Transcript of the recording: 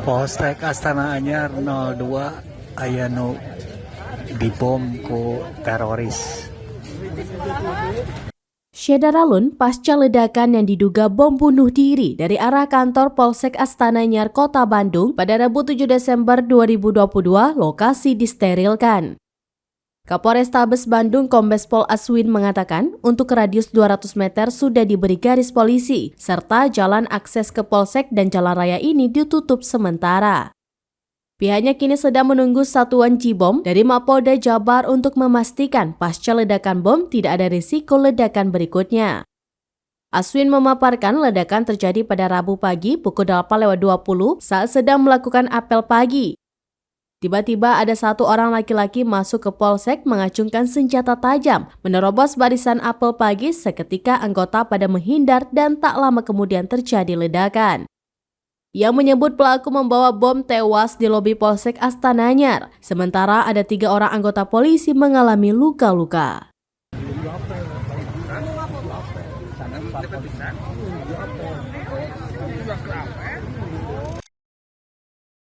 Polsek Astana Anyar 02 aya nu dibom ku teroris. Syederalun pasca ledakan yang diduga bom bunuh diri dari arah kantor Polsek Astana Anyar Kota Bandung pada Rabu 7 Desember 2022, lokasi disterilkan. Kapolrestabes Bandung Kombes Pol Aswin mengatakan untuk radius 200 meter sudah diberi garis polisi, serta jalan akses ke Polsek dan jalan raya ini ditutup sementara. Pihaknya kini sedang menunggu satuan Cibom dari Mapolda Jabar untuk memastikan pasca ledakan bom tidak ada risiko ledakan berikutnya. Aswin memaparkan ledakan terjadi pada Rabu pagi pukul 8.20 saat sedang melakukan apel pagi. Tiba-tiba ada satu orang laki-laki masuk ke Polsek mengacungkan senjata tajam, menerobos barisan apel pagi seketika anggota pada menghindar dan tak lama kemudian terjadi ledakan. Yang menyebut pelaku membawa bom tewas di lobi Polsek Astana Anyar, sementara ada 3 orang anggota polisi mengalami luka-luka.